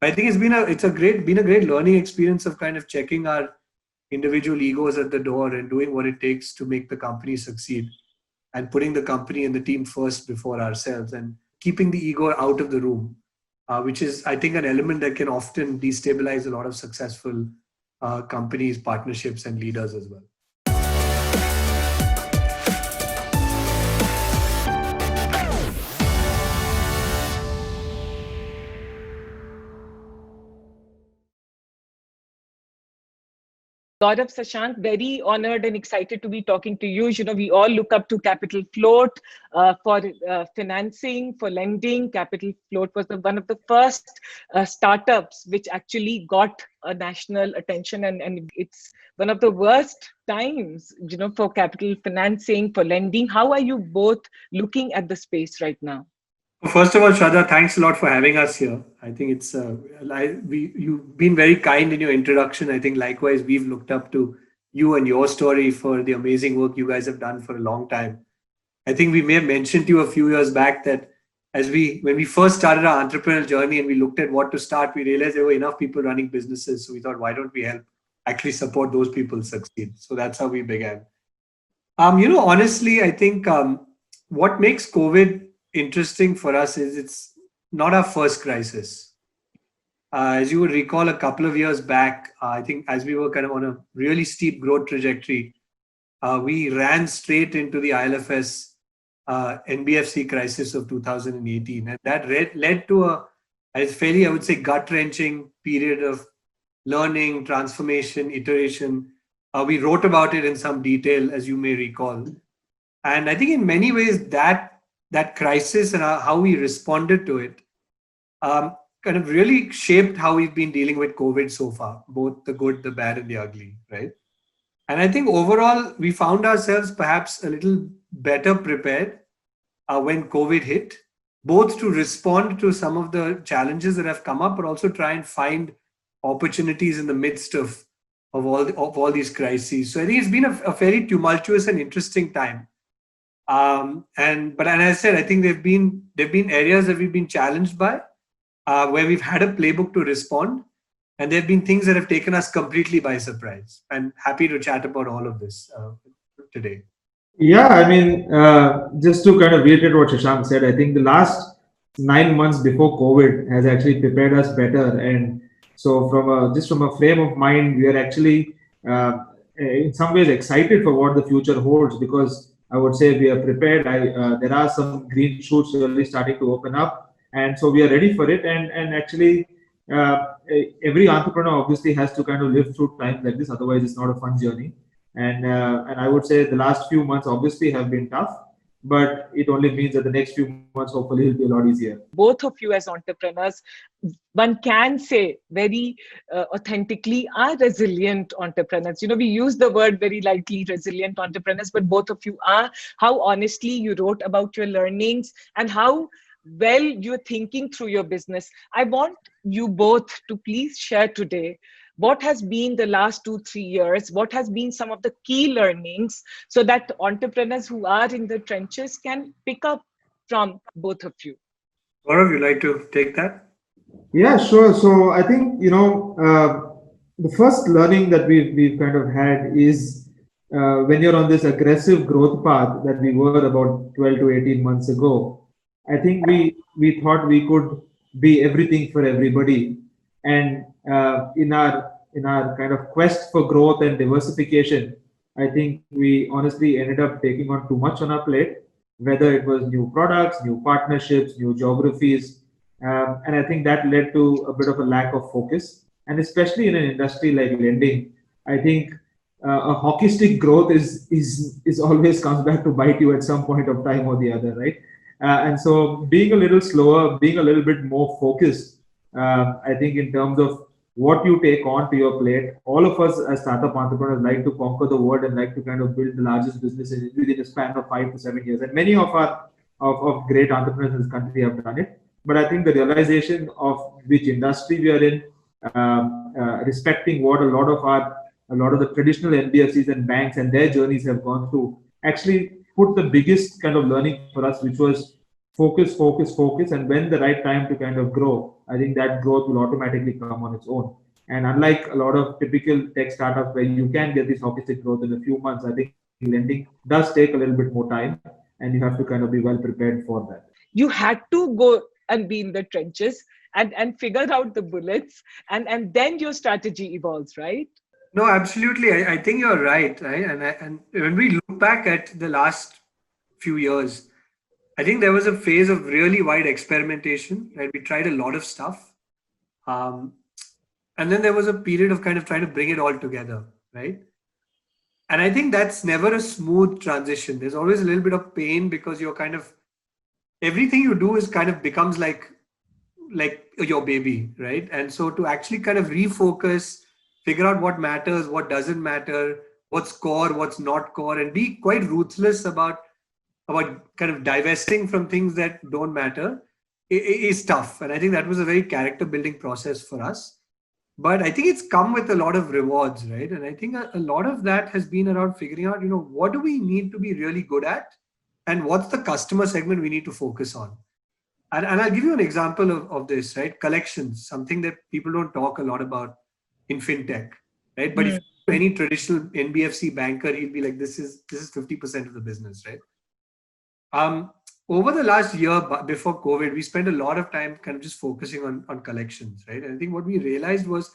I think it's been a great learning experience of kind of checking our individual egos at the door and doing what it takes to make the company succeed, and putting the company and the team first before ourselves, and keeping the ego out of the room, which is, I think, an element that can often destabilize a lot of successful companies, partnerships, and leaders as well. Gaurav, Sashank, very honored and excited to be talking to you. We all look up to Capital Float for financing, for lending. Capital Float was one of the first startups which actually got a national attention, and it's one of the worst times, for capital financing, for lending. How are you both looking at the space right now? First of all, Shraddha, thanks a lot for having us here. I think you've been very kind in your introduction. I think likewise we've looked up to you and your story for the amazing work you guys have done for a long time. I think we may have mentioned to you a few years back that when we first started our entrepreneurial journey and we looked at what to start, we realized there were enough people running businesses. So we thought, why don't we help actually support those people succeed? So that's how we began. Honestly, I think what makes COVID interesting for us is it's not our first crisis. As you would recall, a couple of years back, I think as we were kind of on a really steep growth trajectory, we ran straight into the ILFS NBFC crisis of 2018. And that led to a fairly, I would say, gut-wrenching period of learning, transformation, iteration. We wrote about it in some detail, as you may recall. And I think in many ways that crisis and how we responded to it kind of really shaped how we've been dealing with COVID so far, both the good, the bad, and the ugly, right? And I think overall, we found ourselves perhaps a little better prepared when COVID hit, both to respond to some of the challenges that have come up, but also try and find opportunities in the midst of all these crises. So I think it's been a very tumultuous and interesting time. And as I said, I think there've been areas that we've been challenged by, where we've had a playbook to respond, and there've been things that have taken us completely by surprise. I'm happy to chat about all of this today. Yeah, I mean, just to kind of reiterate what Shashank said, I think the last 9 months before COVID has actually prepared us better. And so from a frame of mind, we are actually in some ways excited for what the future holds, because I would say we are prepared. There are some green shoots really starting to open up, and so we are ready for it. And actually, every entrepreneur obviously has to kind of live through times like this. Otherwise, it's not a fun journey. And I would say the last few months obviously have been tough, but it only means that the next few months hopefully will be a lot easier. Both of you as entrepreneurs, one can say very authentically, are resilient entrepreneurs. We use the word very lightly, resilient entrepreneurs, but both of you are. How honestly you wrote about your learnings and how well you're thinking through your business. I want you both to please share today what has been the last 2-3 years, what has been some of the key learnings, so that entrepreneurs who are in the trenches can pick up from both of you. Gaurav, you'd like to take that? Yeah, sure. So I think, the first learning that we've kind of had is when you're on this aggressive growth path that we were about 12 to 18 months ago, I think we thought we could be everything for everybody. And in our kind of quest for growth and diversification, I think we honestly ended up taking on too much on our plate, whether it was new products, new partnerships, new geographies. And I think that led to a bit of a lack of focus. And especially in an industry like lending, I think a hockey stick growth is always comes back to bite you at some point of time or the other, right? And so being a little slower, being a little bit more focused, I think in terms of what you take on to your plate, all of us as startup entrepreneurs like to conquer the world and like to kind of build the largest business within a span of 5 to 7 years. And many of our of great entrepreneurs in this country have done it. But I think the realization of which industry we are in, respecting what a lot of the traditional NBFCs and banks and their journeys have gone through, actually put the biggest kind of learning for us, which was focus, and when the right time to kind of grow, I think that growth will automatically come on its own. And unlike a lot of typical tech startups where you can get this hockey stick growth in a few months, I think lending does take a little bit more time, and you have to kind of be well prepared for that. You had to go and be in the trenches and figure out the bullets, and then your strategy evolves, right? No, absolutely. I think you're right. Right. And when we look back at the last few years, I think there was a phase of really wide experimentation, right? We tried a lot of stuff. And then there was a period of kind of trying to bring it all together, right? And I think that's never a smooth transition. There's always a little bit of pain because you're kind of, everything you do is kind of becomes like your baby, right? And so to actually kind of refocus, figure out what matters, what doesn't matter, what's core, what's not core, and be quite ruthless about kind of divesting from things that don't matter is tough. And I think that was a very character building process for us. But I think it's come with a lot of rewards, right? And I think a lot of that has been around figuring out, what do we need to be really good at? And what's the customer segment we need to focus on? And I'll give you an example of this, right? Collections, something that people don't talk a lot about in fintech, right? But if any traditional NBFC banker, he'll be like, this is 50% of the business, right? Over the last year before COVID, we spent a lot of time kind of just focusing on collections, right? And I think what we realized was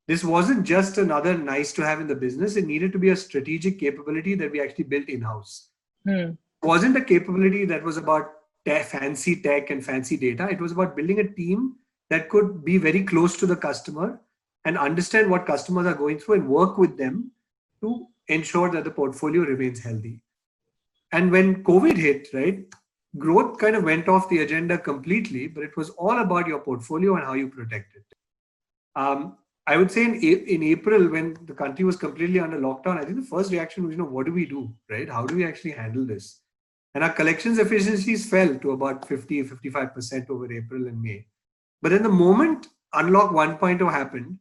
this wasn't just another nice to have in the business. It needed to be a strategic capability that we actually built in-house. It wasn't a capability that was about fancy tech and fancy data. It was about building a team that could be very close to the customer and understand what customers are going through and work with them to ensure that the portfolio remains healthy. And when COVID hit, right, growth kind of went off the agenda completely, but it was all about your portfolio and how you protect it. I would say in April, when the country was completely under lockdown, I think the first reaction was, what do we do, right? How do we actually handle this? And our collections efficiencies fell to about 55% over April and May. But then the moment Unlock 1.0 happened,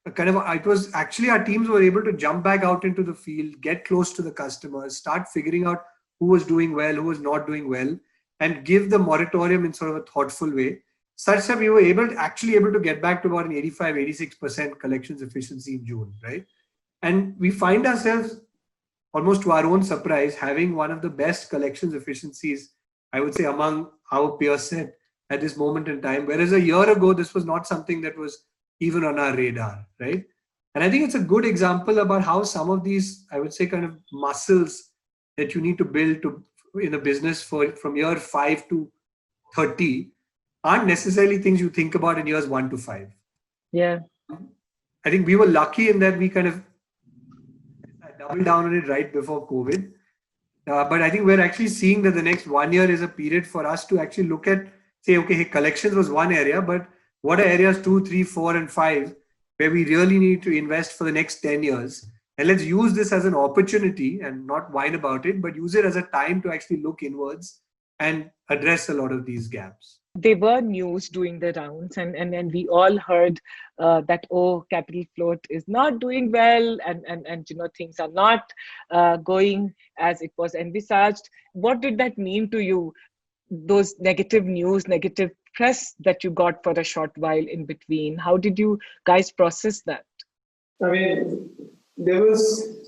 it was actually our teams were able to jump back out into the field, get close to the customers, start figuring out who was doing well, who was not doing well, and give the moratorium in sort of a thoughtful way, such that we were able to get back to about an 85-86% collections efficiency in June, right? And we find ourselves, almost to our own surprise, having one of the best collections efficiencies, I would say, among our peer set at this moment in time. Whereas a year ago, this was not something that was even on our radar, right? And I think it's a good example about how some of these, I would say, kind of muscles that you need to build in a business from year 5 to 30 aren't necessarily things you think about in years 1 to 5. Yeah. I think we were lucky in that we kind of doubled down on it right before COVID. But I think we're actually seeing that the next 1 year is a period for us to actually look at, say, okay, hey, collections was one area, but what are areas 2, 3, 4, and 5 where we really need to invest for the next 10 years? And let's use this as an opportunity and not whine about it, but use it as a time to actually look inwards and address a lot of these gaps. There were news doing the rounds, and we all heard that, capital float is not doing well, and things are not going as it was envisaged. What did that mean to you? Those negative news, negative press that you got for a short while in between. How did you guys process that? I mean, there was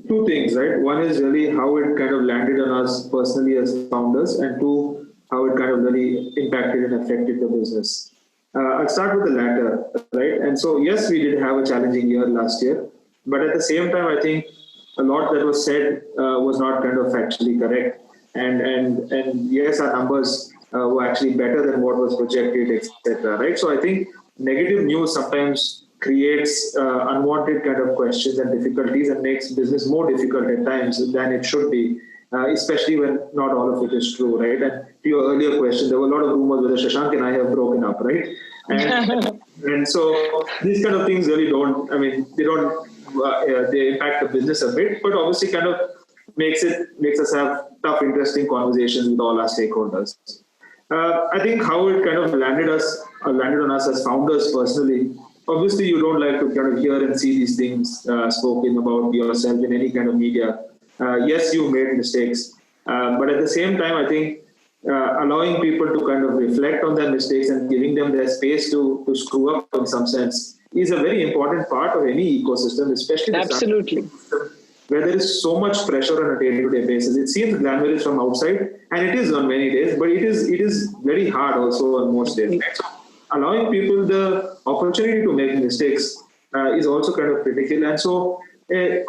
two things, right? One is really how it kind of landed on us personally as founders, and two, how it kind of really impacted and affected the business. I'll start with the latter, right? And so, yes, we did have a challenging year last year, but at the same time, I think a lot that was said was not kind of factually correct. And yes, our numbers were actually better than what was projected, etc. Right? So I think negative news sometimes creates unwanted kind of questions and difficulties and makes business more difficult at times than it should be, especially when not all of it is true, right? And to your earlier question, there were a lot of rumors whether Shashank and I have broken up, right? And so these kind of things really don't, they impact the business a bit, but obviously kind of makes us have tough, interesting conversations with all our stakeholders. I think how it kind of landed on us as founders personally. Obviously, you don't like to kind of hear and see these things spoken about yourself in any kind of media. Yes, you made mistakes, but at the same time, I think allowing people to kind of reflect on their mistakes and giving them their space to screw up in some sense is a very important part of any ecosystem, especially Absolutely. where there is so much pressure on a day-to-day basis. It seems glamorous from outside, and it is on many days, but it is very hard also on most days. Right? So allowing people the opportunity to make mistakes is also kind of critical. And so,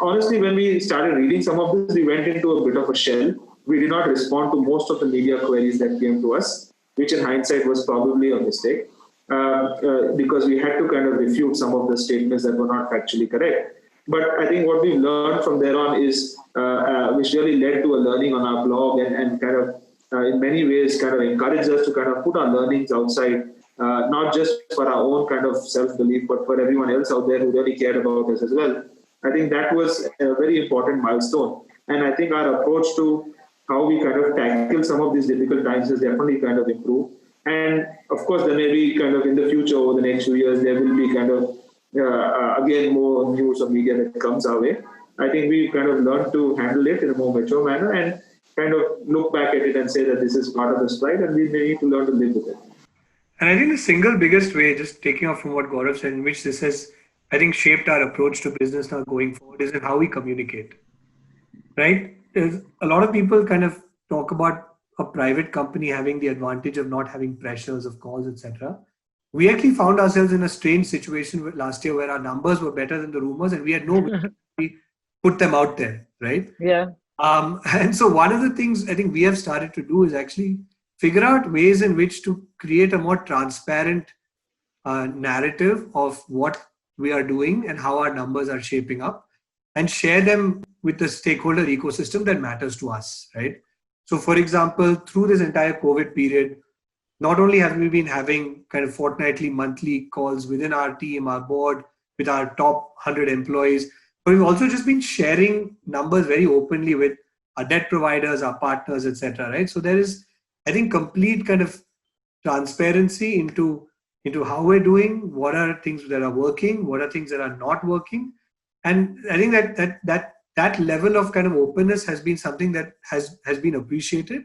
honestly, when we started reading some of this, we went into a bit of a shell. We did not respond to most of the media queries that came to us, which in hindsight was probably a mistake. Because we had to kind of refute some of the statements that were not factually correct. But I think what we've learned from there on is, which really led to a learning on our blog and kind of, in many ways, kind of encouraged us to kind of put our learnings outside, not just for our own kind of self-belief, but for everyone else out there who really cared about us as well. I think that was a very important milestone. And I think our approach to how we kind of tackle some of these difficult times has definitely kind of improved. And of course, there may be kind of in the future, over the next few years, there will be kind of, again, more news or media that comes our way. I think we've kind of learned to handle it in a more mature manner and kind of look back at it and say that this is part of the stride and we may need to learn to live with it. And I think the single biggest way, just taking off from what Gaurav said, in which this has, I think, shaped our approach to business now going forward, is in how we communicate. Right? There's a lot of people kind of talk about a private company having the advantage of not having pressures of calls, etc. We actually found ourselves in a strange situation last year where our numbers were better than the rumors, and we had no way to put them out there, right? Yeah. And so one of the things I think we have started to do is actually figure out ways in which to create a more transparent narrative of what we are doing and how our numbers are shaping up, and share them with the stakeholder ecosystem that matters to us, right? So, for example, through this entire COVID period, not only have we been having kind of fortnightly, monthly calls within our team, our board, with our top 100 employees, but we've also just been sharing numbers very openly with our debt providers, our partners, etc. Right? So there is, I think, complete kind of transparency into how we're doing, what are things that are working, what are things that are not working, and I think that level of kind of openness has been something that has been appreciated.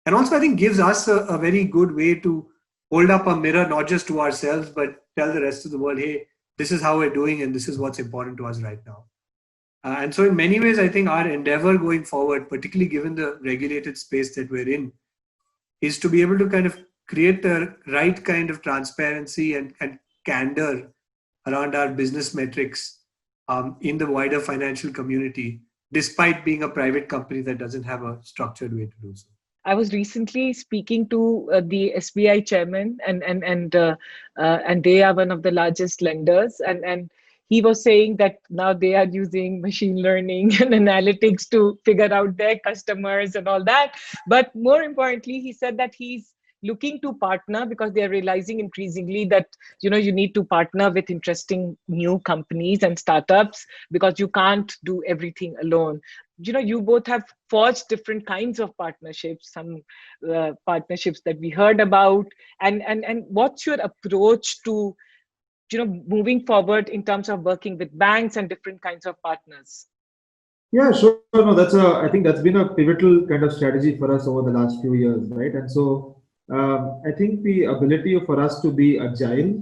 And also, I think, gives us a very good way to hold up a mirror, not just to ourselves, but tell the rest of the world, hey, this is how we're doing and this is what's important to us right now. And so in many ways, I think our endeavor going forward, particularly given the regulated space that we're in, is to be able to kind of create the right kind of transparency and candor around our business metrics in the wider financial community, despite being a private company that doesn't have a structured way to do so. I was recently speaking to the SBI chairman, and they are one of the largest lenders, and he was saying that now they are using machine learning and analytics to figure out their customers and all that. But more importantly, he said that he's looking to partner because they're realizing increasingly that you need to partner with interesting new companies and startups because you can't do everything alone. You both have forged different kinds of partnerships, some partnerships that we heard about, and what's your approach to moving forward in terms of working with banks and different kinds of partners? Yeah, sure. No, I think that's been a pivotal kind of strategy for us over the last few years, right? And so I think the ability for us to be agile,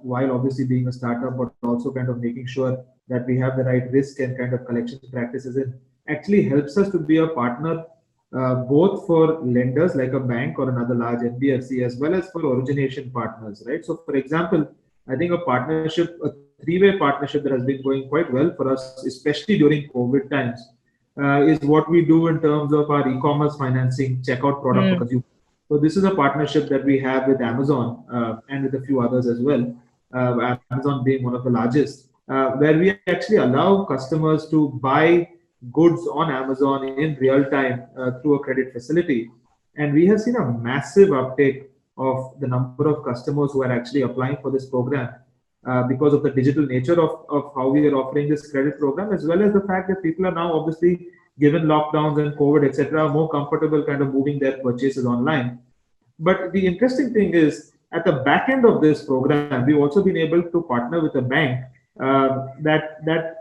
while obviously being a startup, but also kind of making sure that we have the right risk and kind of collection practices in, actually helps us to be a partner both for lenders like a bank or another large NBFC, as well as for origination partners, right? So, for example, I think a three-way partnership that has been going quite well for us, especially during COVID times, is what we do in terms of our e-commerce financing checkout product for consumers. So this is a partnership that we have with Amazon and with a few others as well, Amazon being one of the largest, where we actually allow customers to buy goods on Amazon in real time through a credit facility. And we have seen a massive uptake of the number of customers who are actually applying for this program because of the digital nature of how we are offering this credit program, as well as the fact that people are now obviously, given lockdowns and COVID, etc., more comfortable kind of moving their purchases online. But the interesting thing is, at the back end of this program, we've also been able to partner with a bank that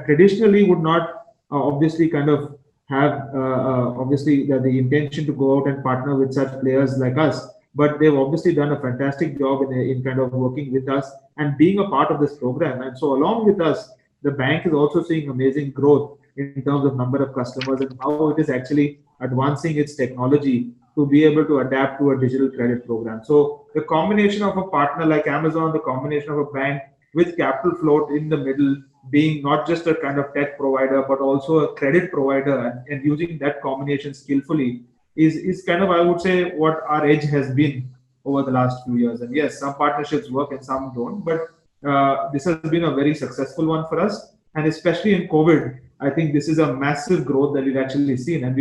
traditionally would not obviously kind of have obviously the intention to go out and partner with such players like us, but they've obviously done a fantastic job in kind of working with us and being a part of this program. And so along with us, the bank is also seeing amazing growth in terms of number of customers and how it is actually advancing its technology to be able to adapt to a digital credit program. So the combination of a partner like Amazon, the combination of a bank with capital float in the middle, being not just a kind of tech provider, but also a credit provider, and using that combination skillfully is kind of, I would say, what our edge has been over the last few years. And yes, some partnerships work and some don't, but this has been a very successful one for us. And especially in COVID, I think this is a massive growth that we've actually seen. And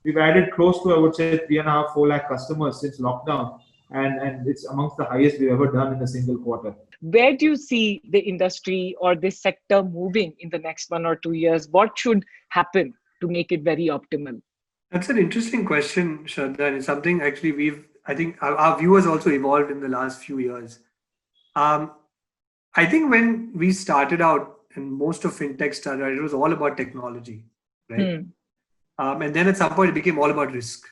we've added close to, I would say, 3.5, 4 lakh customers since lockdown. And it's amongst the highest we've ever done in a single quarter. Where do you see the industry or this sector moving in the next 1 or 2 years? What should happen to make it very optimal? That's an interesting question, Shraddha, and it's something actually I think our view has also evolved in the last few years. I think when we started out, and most of fintech started, it was all about technology, right? And then at some point it became all about risk.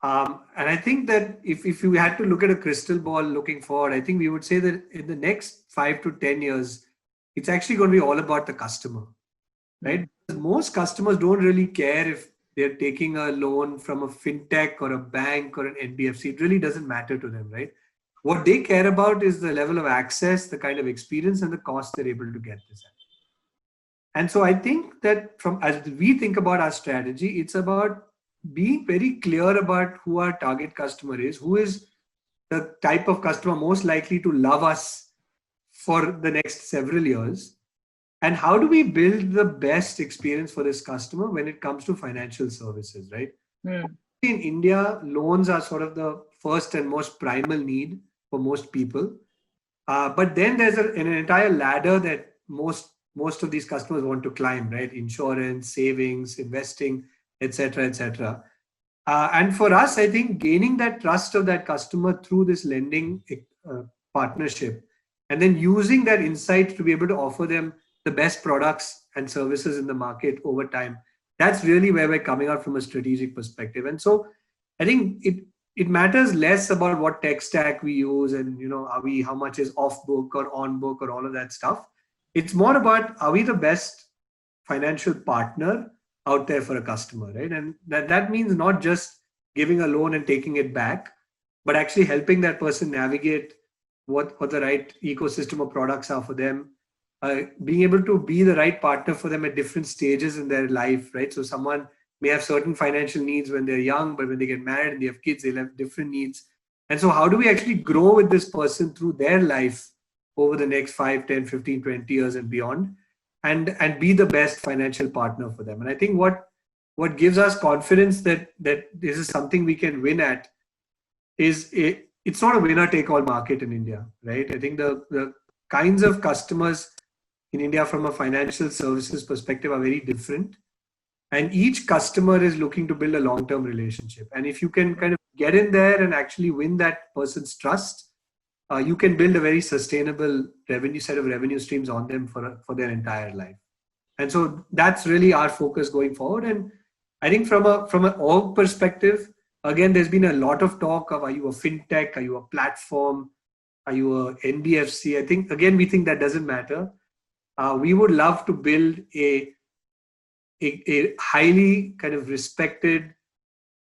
And I think that if you had to look at a crystal ball looking forward, I think we would say that in the next 5 to 10 years, it's actually going to be all about the customer, right? Because most customers don't really care if they're taking a loan from a fintech or a bank or an NBFC. It really doesn't matter to them, right? What they care about is the level of access, the kind of experience, and the cost they're able to get this at. And so I think that as we think about our strategy, it's about being very clear about who our target customer is, who is the type of customer most likely to love us for the next several years, and how do we build the best experience for this customer when it comes to financial services, right? In India, loans are sort of the first and most primal need for most people. But then there's an entire ladder that most of these customers want to climb, right? Insurance, savings, investing, etc., etc. And for us, I think gaining that trust of that customer through this lending partnership, and then using that insight to be able to offer them the best products and services in the market over time, that's really where we're coming out from a strategic perspective. And so I think it matters less about what tech stack we use and, how much is off book or on book or all of that stuff. It's more about, are we the best financial partner out there for a customer, right? And that means not just giving a loan and taking it back, but actually helping that person navigate what the right ecosystem of products are for them, being able to be the right partner for them at different stages in their life, right? So someone may have certain financial needs when they're young, but when they get married and they have kids, they'll have different needs. And so how do we actually grow with this person through their life over the next 5, 10, 15, 20 years and beyond, and be the best financial partner for them? And I think what gives us confidence that this is something we can win at is it's not a winner-take-all market in India, right? I think the kinds of customers in India from a financial services perspective are very different. And each customer is looking to build a long-term relationship. And if you can kind of get in there and actually win that person's trust, you can build a very sustainable set of revenue streams on them for their entire life. And so that's really our focus going forward. And I think from an org perspective, again, there's been a lot of talk of, are you a fintech? Are you a platform? Are you a NBFC? I think, again, we think that doesn't matter. We would love to build a highly kind of respected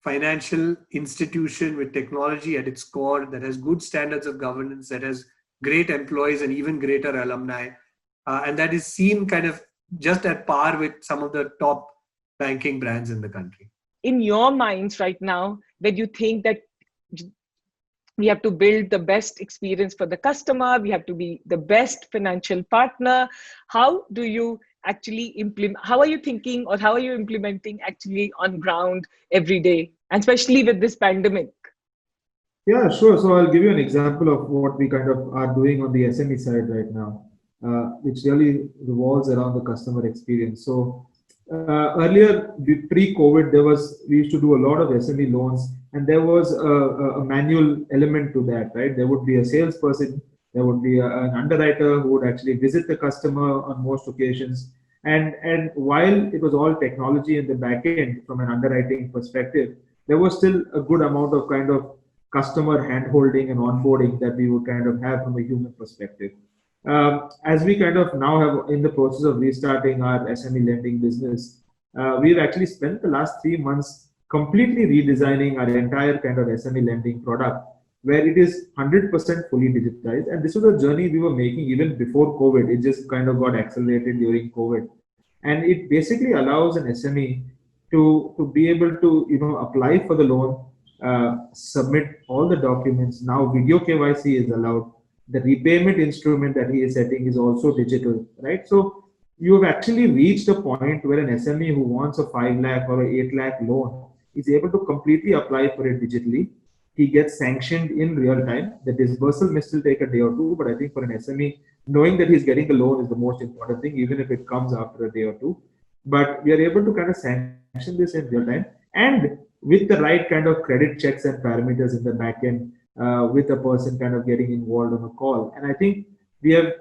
financial institution with technology at its core that has good standards of governance, that has great employees and even greater alumni, and that is seen kind of just at par with some of the top banking brands in the country. In your minds right now, that you think that we have to build the best experience for the customer, we have to be the best financial partner, how do you actually implement, how are you thinking or how are you implementing actually on ground every day, and especially with this pandemic? Yeah, sure. So I'll give you an example of what we kind of are doing on the SME side right now, which really revolves around the customer experience. So earlier, pre-COVID, we used to do a lot of SME loans, and there was a manual element to that, right? There would be a salesperson, there would be an underwriter who would actually visit the customer on most occasions. And while it was all technology in the back end from an underwriting perspective, there was still a good amount of kind of customer hand-holding and onboarding that we would kind of have from a human perspective. As we kind of now have in the process of restarting our SME lending business, we've actually spent the last 3 months completely redesigning our entire kind of SME lending product, where it is 100% fully digitized. And this was a journey we were making even before COVID. It just kind of got accelerated during COVID. And it basically allows an SME to be able to, apply for the loan, submit all the documents. Now video KYC is allowed. The repayment instrument that he is setting is also digital, right? So you have actually reached a point where an SME who wants a 5 lakh or a 8 lakh loan is able to completely apply for it digitally. He gets sanctioned in real time. The disbursal may still take a day or two, but I think for an SME, knowing that he's getting the loan is the most important thing, even if it comes after a day or two. But we are able to kind of sanction this in real time, and with the right kind of credit checks and parameters in the back end, with a person kind of getting involved on a call. And I think we have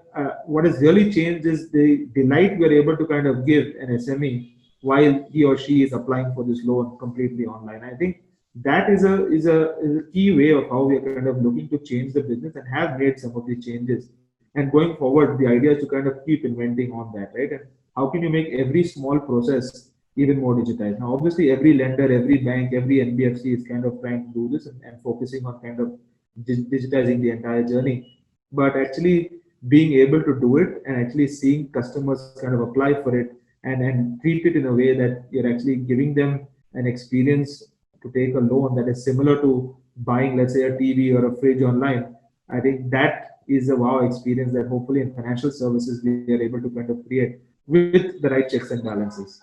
what has really changed is the delight we are able to kind of give an SME while he or she is applying for this loan completely online. I think that is a key way of how we are kind of looking to change the business and have made some of these changes. And going forward, the idea is to kind of keep inventing on that, right? And how can you make every small process even more digitized? Now, obviously, every lender, every bank, every NBFC is kind of trying to do this and focusing on kind of digitizing the entire journey. But actually being able to do it and actually seeing customers kind of apply for it and treat it in a way that you're actually giving them an experience to take a loan that is similar to buying, let's say, a TV or a fridge online. I think that is a wow experience that hopefully in financial services we are able to kind of create with the right checks and balances.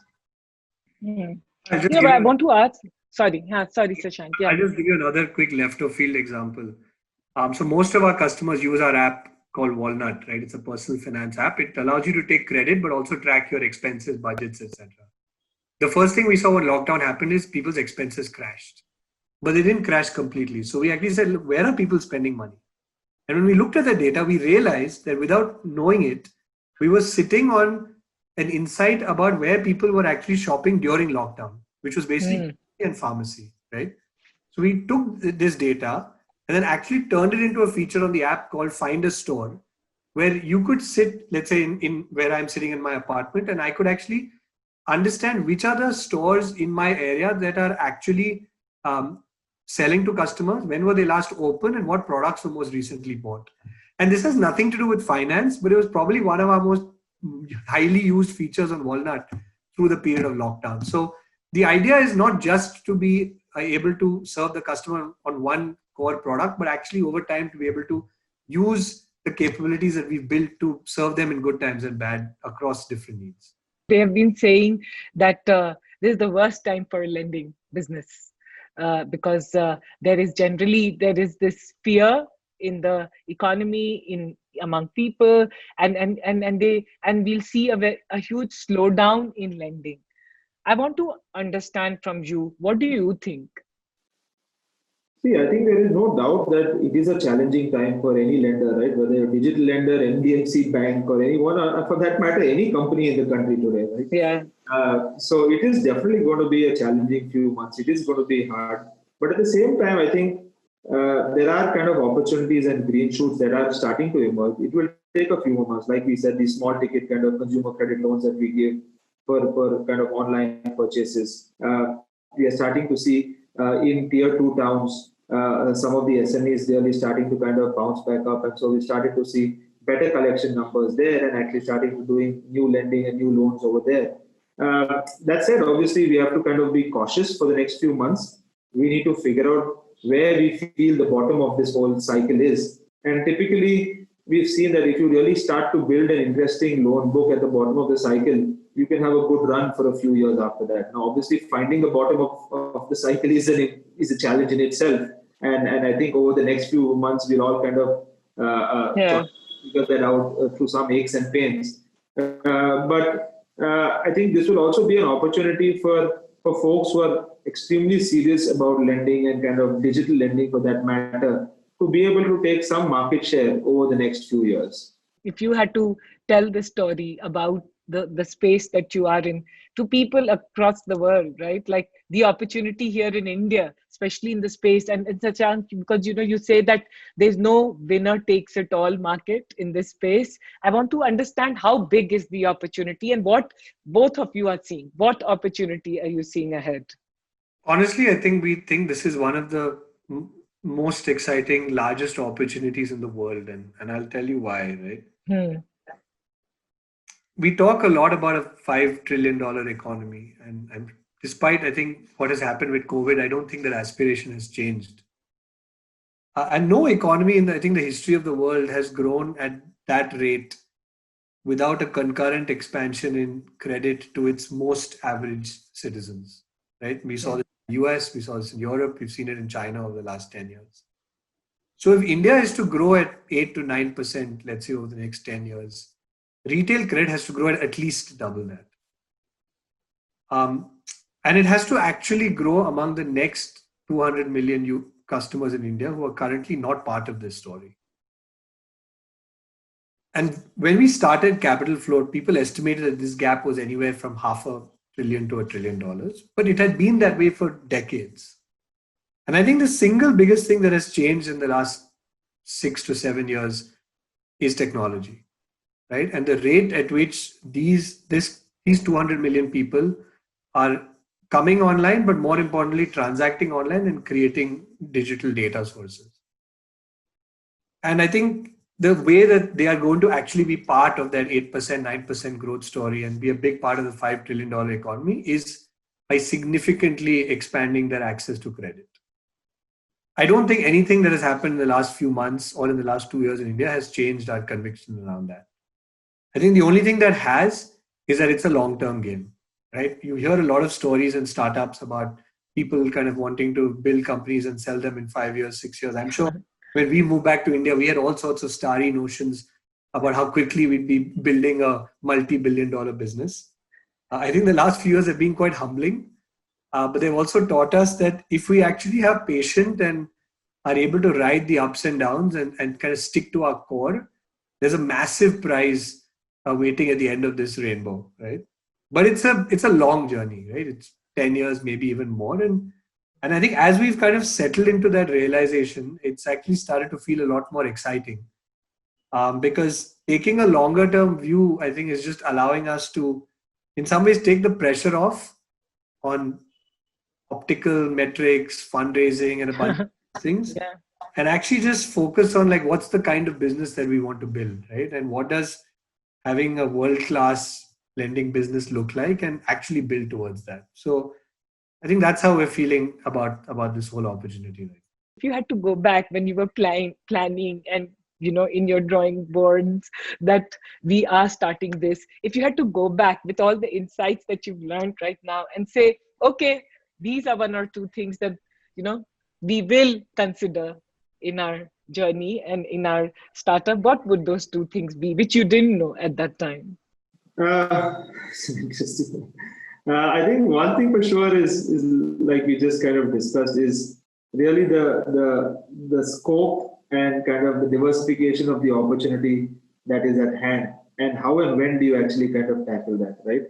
But I want to ask, sorry, Shashank. Yeah. I'll just give you another quick left of field example. So most of our customers use our app called Walnut, right? It's a personal finance app. It allows you to take credit, but also track your expenses, budgets, etc. The first thing we saw when lockdown happened is people's expenses crashed, but they didn't crash completely. So we actually said, look, where are people spending money? And when we looked at the data, we realized that without knowing it, we were sitting on an insight about where people were actually shopping during lockdown, which was basically in pharmacy, right? So we took this data and then actually turned it into a feature on the app called Find a Store, where you could sit, let's say in where I'm sitting in my apartment, and I could actually understand which are the stores in my area that are actually selling to customers, when were they last open, and what products were most recently bought. And this has nothing to do with finance, but it was probably one of our most highly used features on Walnut through the period of lockdown. So the idea is not just to be able to serve the customer on one core product, but actually over time to be able to use the capabilities that we've built to serve them in good times and bad across different needs. They have been saying that this is the worst time for a lending business because there is this fear in the economy, among people, and we'll see a huge slowdown in lending. I want to understand from you, what do you think? See, I think there is no doubt that it is a challenging time for any lender, right? Whether a digital lender, NBFC bank, or anyone, or for that matter, any company in the country today, right? Yeah. So it is definitely going to be a challenging few months. It is going to be hard. But at the same time, I think there are kind of opportunities and green shoots that are starting to emerge. It will take a few more months. Like we said, these small ticket kind of consumer credit loans that we give for kind of online purchases. We are starting to see in tier 2 towns, some of the SMEs really starting to kind of bounce back up. And so we started to see better collection numbers there and actually starting to doing new lending and new loans over there. That said, obviously, we have to kind of be cautious for the next few months. We need to figure out where we feel the bottom of this whole cycle is. And typically, we've seen that if you really start to build an interesting loan book at the bottom of the cycle, you can have a good run for a few years after that. Now, obviously, finding the bottom of the cycle is a challenge in itself. And I think over the next few months, we'll all kind of figure that out through some aches and pains. But I think this will also be an opportunity for folks who are extremely serious about lending and kind of digital lending for that matter, to be able to take some market share over the next few years. If you had to tell the story about the space that you are in to people across the world, right? Like the opportunity here in India, especially in the space. And it's a chance because, you say that there's no winner takes it all market in this space. I want to understand how big is the opportunity and what both of you are seeing. What opportunity are you seeing ahead? Honestly, I think we think this is one of the most exciting, largest opportunities in the world. And I'll tell you why, right? We talk a lot about a $5 trillion economy. And despite, I think, what has happened with COVID, I don't think that aspiration has changed. And no economy in, I think, the history of the world has grown at that rate without a concurrent expansion in credit to its most average citizens, right? We saw this in the US, we saw this in Europe, we've seen it in China over the last 10 years. So if India is to grow at 8 to 9%, let's say over the next 10 years, retail credit has to grow at least double that. And it has to actually grow among the next 200 million customers in India who are currently not part of this story. And when we started Capital Float, people estimated that this gap was anywhere from $500 billion to $1 trillion, but it had been that way for decades. And I think the single biggest thing that has changed in the last 6 to 7 years is technology, right? And the rate at which these 200 million people are coming online, but more importantly, transacting online and creating digital data sources. And I think the way that they are going to actually be part of that 8%, 9% growth story and be a big part of the $5 trillion economy is by significantly expanding their access to credit. I don't think anything that has happened in the last few months or in the last 2 years in India has changed our conviction around that. I think the only thing that has is that it's a long-term game, right? You hear a lot of stories and startups about people kind of wanting to build companies and sell them in 5 years, 6 years. I'm sure when we moved back to India, we had all sorts of starry notions about how quickly we'd be building a multi-billion-dollar business. I think the last few years have been quite humbling, but they've also taught us that if we actually have patience and are able to ride the ups and downs and kind of stick to our core, there's a massive prize waiting at the end of this rainbow, right? But it's a long journey, right? It's 10 years, maybe even more. And I think as we've kind of settled into that realization, it's actually started to feel a lot more exciting. Because taking a longer term view, I think, is just allowing us to, in some ways, take the pressure off on optical metrics, fundraising, and a bunch of things. Yeah. And actually just focus on like, what's the kind of business that we want to build, right? And what does having a world-class lending business look like and actually build towards that. So I think that's how we're feeling about this whole opportunity. Right? If you had to go back when you were planning and, in your drawing boards that we are starting this, if you had to go back with all the insights that you've learned right now and say, okay, these are one or two things that, we will consider in our journey and in our startup, what would those two things be, which you didn't know at that time? It's interesting. I think one thing for sure is like we just kind of discussed is really the scope and kind of the diversification of the opportunity that is at hand, and how and when do you actually kind of tackle that, right?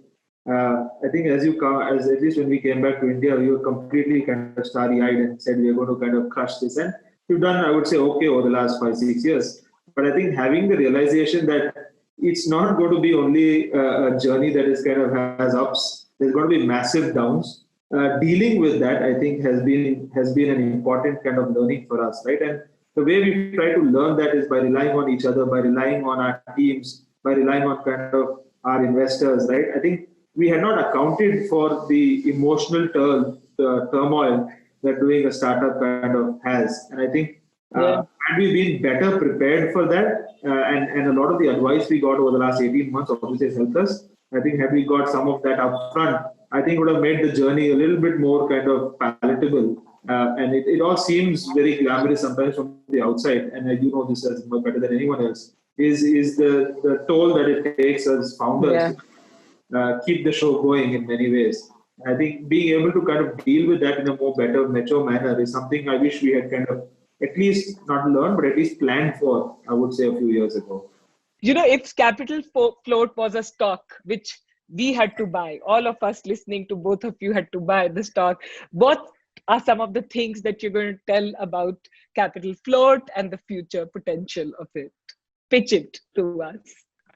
I think as at least when we came back to India, we were completely kind of starry-eyed and said we are going to kind of crush this, and we've done, I would say, okay over the last 5-6 years. But I think having the realization that it's not going to be only a journey that is kind of has ups. There's going to be massive downs. Dealing with that, I think, has been an important kind of learning for us, right? And the way we try to learn that is by relying on each other, by relying on our teams, by relying on kind of our investors, right? I think we had not accounted for the emotional turmoil that doing a startup kind of has, and I think. Had we been better prepared for that, and a lot of the advice we got over the last 18 months obviously has helped us. I think had we got some of that up front, I think it would have made the journey a little bit more kind of palatable. And it all seems very glamorous sometimes from the outside, and I do know this as much better than anyone else, is the toll that it takes as founders to keep the show going in many ways. I think being able to kind of deal with that in a more better, mature manner is something I wish we had kind of at least not learned, but at least planned for, I would say, a few years ago. If capital float was a stock, which we had to buy, all of us listening to both of you had to buy the stock, what are some of the things that you're going to tell about capital float and the future potential of it? Pitch it to us.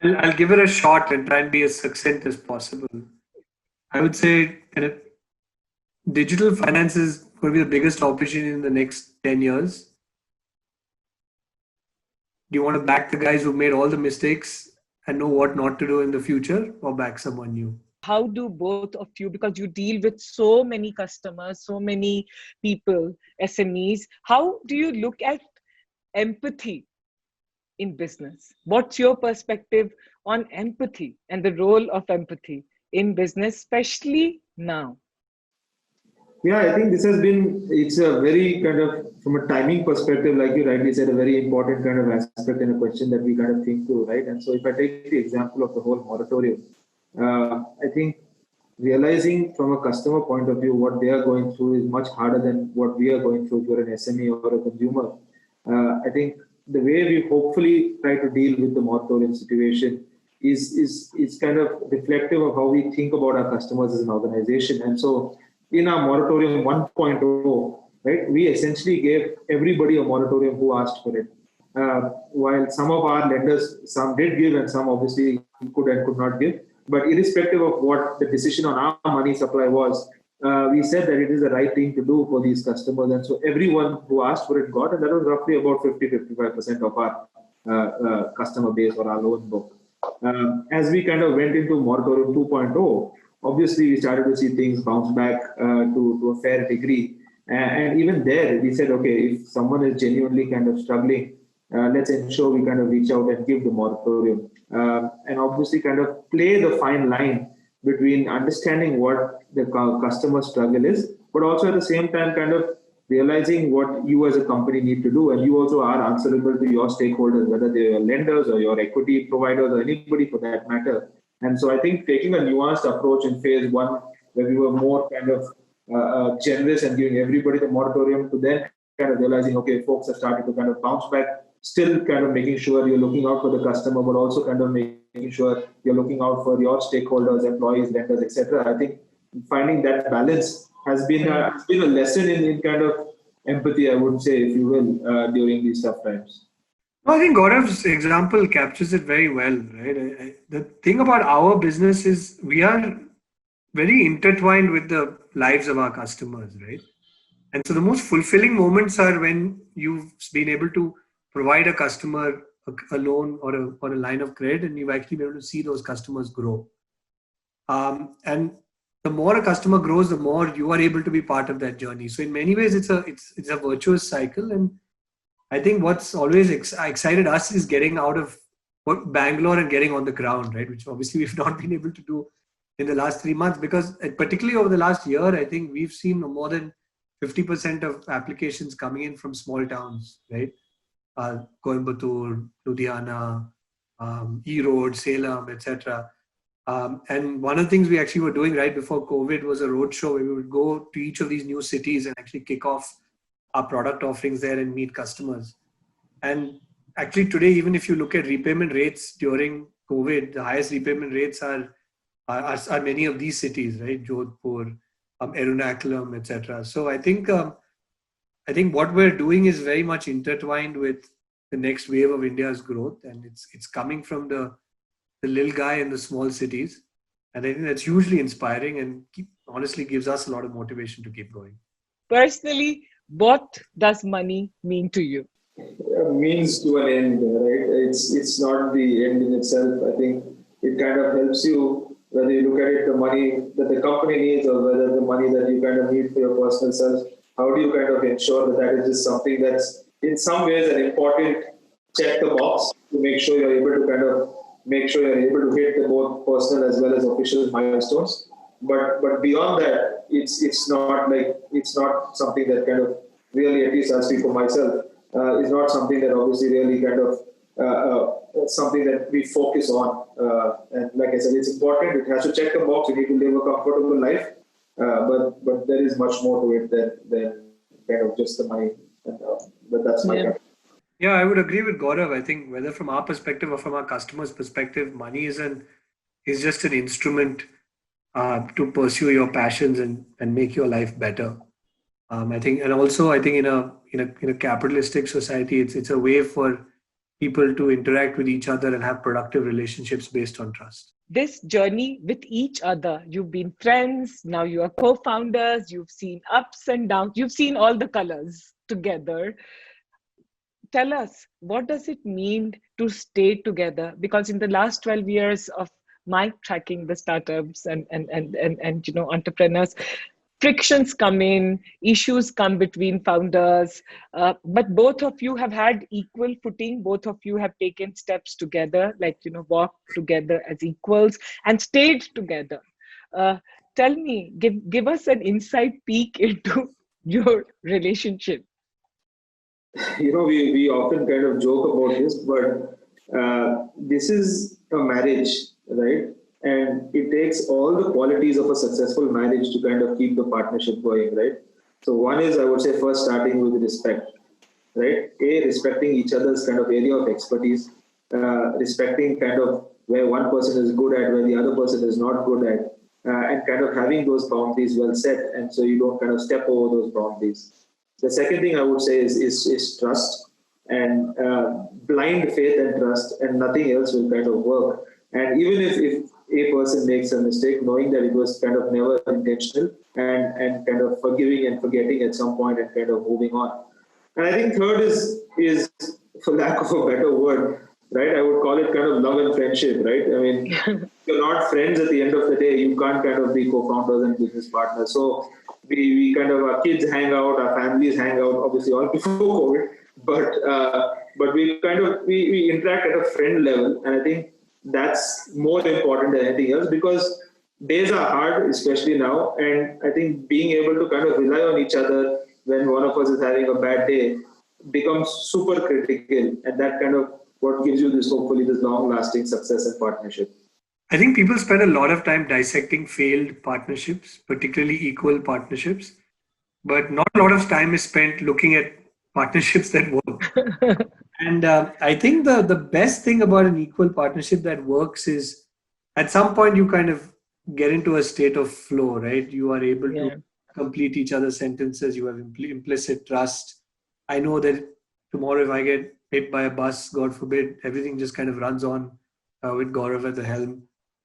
I'll give it a shot and try and be as succinct as possible. I would say digital finance is going to be the biggest opportunity in the next 10 years. Do you want to back the guys who made all the mistakes and know what not to do in the future, or back someone new? How do both of you, because you deal with so many customers, so many people, SMEs, how do you look at empathy in business? What's your perspective on empathy and the role of empathy in business, especially now? Yeah, I think it's a very kind of, from a timing perspective, like you rightly said, a very important kind of aspect in a question that we kind of think through, right? And so if I take the example of the whole moratorium, I think realizing from a customer point of view what they are going through is much harder than what we are going through if you're an SME or a consumer. I think the way we hopefully try to deal with the moratorium situation is kind of reflective of how we think about our customers as an organization. And so in our moratorium 1.0, right, we essentially gave everybody a moratorium who asked for it. While some of our lenders, some did give and some obviously could and could not give. But irrespective of what the decision on our money supply was, we said that it is the right thing to do for these customers. And so everyone who asked for it got, and that was roughly about 50-55% of our customer base or our loan book. As we kind of went into moratorium 2.0, obviously we started to see things bounce back to a fair degree. And even there, we said, okay, if someone is genuinely kind of struggling, let's ensure we kind of reach out and give the moratorium. And obviously kind of play the fine line between understanding what the customer struggle is, but also at the same time kind of realizing what you as a company need to do. And you also are answerable to your stakeholders, whether they're your lenders or your equity providers or anybody for that matter. And so I think taking a nuanced approach in phase one, where we were more kind of generous and giving everybody the moratorium, to then kind of realizing, okay, folks are starting to kind of bounce back, still kind of making sure you're looking out for the customer, but also kind of making sure you're looking out for your stakeholders, employees, lenders, etc. I think finding that balance has been a lesson in kind of empathy, I would say, if you will, during these tough times. I think Gaurav's example captures it very well, right? The thing about our business is we are very intertwined with the lives of our customers, right? And so the most fulfilling moments are when you've been able to provide a customer a loan or a line of credit, and you've actually been able to see those customers grow. And the more a customer grows, the more you are able to be part of that journey. So in many ways, it's a virtuous cycle. And I think what's always excited us is getting out of Bangalore and getting on the ground, right? Which obviously we've not been able to do in the last 3 months, because particularly over the last year, I think we've seen more than 50% of applications coming in from small towns, right? Coimbatore, Ludhiana, Erode, Salem, etc. And one of the things we actually were doing right before COVID was a roadshow where we would go to each of these new cities and actually kick off our product offerings there and meet customers. And actually today, even if you look at repayment rates during COVID, the highest repayment rates are many of these cities, right? Jodhpur, Ernakulam, etc. So I think what we're doing is very much intertwined with the next wave of India's growth, and it's coming from the little guy in the small cities, and I think that's hugely inspiring and honestly gives us a lot of motivation to keep going. Personally, what does money mean to you? Means to an end, right? It's not the end in itself. I think it kind of helps you, whether you look at it, the money that the company needs or whether the money that you kind of need for your personal self. How do you kind of ensure that is just something that's in some ways an important check the box to make sure you're able to hit the both personal as well as official milestones. But beyond that, it's not something that kind of really, at least I speak for myself, is not something that obviously really kind of something that we focus on. And like I said, it's important. It has to check the box. You need to live a comfortable life. But there is much more to it than kind of just the money. But that's my Yeah, I would agree with Gaurav. I think whether from our perspective or from our customers' perspective, money is just an instrument to pursue your passions and make your life better. I think, and also I think in a capitalistic society, it's a way for people to interact with each other and have productive relationships based on trust. This journey with each other, you've been friends, now you are co-founders, you've seen ups and downs, you've seen all the colors together. Tell us, what does it mean to stay together? Because in the last 12 years of my tracking the startups and entrepreneurs, frictions come in, issues come between founders, but both of you have had equal footing. Both of you have taken steps together, like walked together as equals and stayed together. uh, Tell me, give us an inside peek into your relationship. We often kind of joke about this, but this is a marriage, right? And it takes all the qualities of a successful marriage to kind of keep the partnership going, right? So one is, I would say, first starting with respect, right? Respecting each other's kind of area of expertise, respecting kind of where one person is good at, where the other person is not good at, and kind of having those boundaries well set, and so you don't kind of step over those boundaries. The second thing I would say is trust, and blind faith and trust, and nothing else will kind of work. And even if a person makes a mistake, knowing that it was kind of never intentional, and kind of forgiving and forgetting at some point and kind of moving on. And I think third is for lack of a better word, right? I would call it kind of love and friendship, right? I mean, if you're not friends at the end of the day, you can't kind of be co-founders and business partners. So we kind of, our kids hang out, our families hang out, obviously all before COVID, but we kind of we interact at a friend level, and I think that's more important than anything else, because days are hard, especially now, and I think being able to kind of rely on each other when one of us is having a bad day becomes super critical, and that kind of what gives you this, hopefully, this long-lasting success and partnership. I think people spend a lot of time dissecting failed partnerships, particularly equal partnerships, but not a lot of time is spent looking at partnerships that work. And I think the best thing about an equal partnership that works is at some point you kind of get into a state of flow, right? You are able to complete each other's sentences. You have implicit trust. I know that tomorrow if I get hit by a bus, God forbid, everything just kind of runs on with Gaurav at the helm,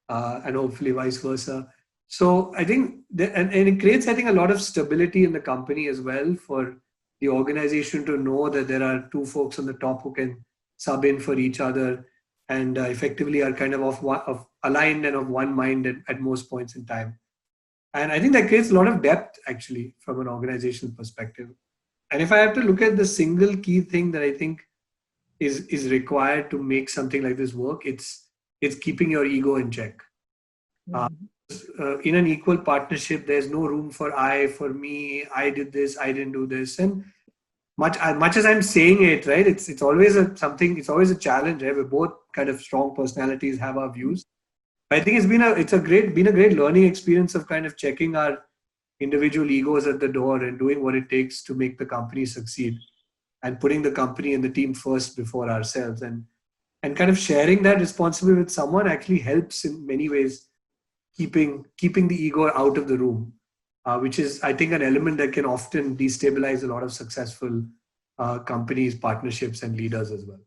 and hopefully vice versa. So I think, and it creates, I think, a lot of stability in the company as well, for the organization to know that there are two folks on the top who can sub in for each other, and effectively are kind of aligned and of one mind at most points in time. And I think that creates a lot of depth, actually, from an organizational perspective. And if I have to look at the single key thing that I think is required to make something like this work, it's keeping your ego in check. In an equal partnership, there's no room for I, for me, I did this, I didn't do this. And much as I'm saying it, right, it's always it's always a challenge, right? We're both kind of strong personalities, have our views. I think it's been a great learning experience of kind of checking our individual egos at the door and doing what it takes to make the company succeed, and putting the company and the team first before ourselves, and kind of sharing that responsibility with someone actually helps in many ways, keeping the ego out of the room, which is, I think, an element that can often destabilize a lot of successful companies, partnerships, and leaders as well.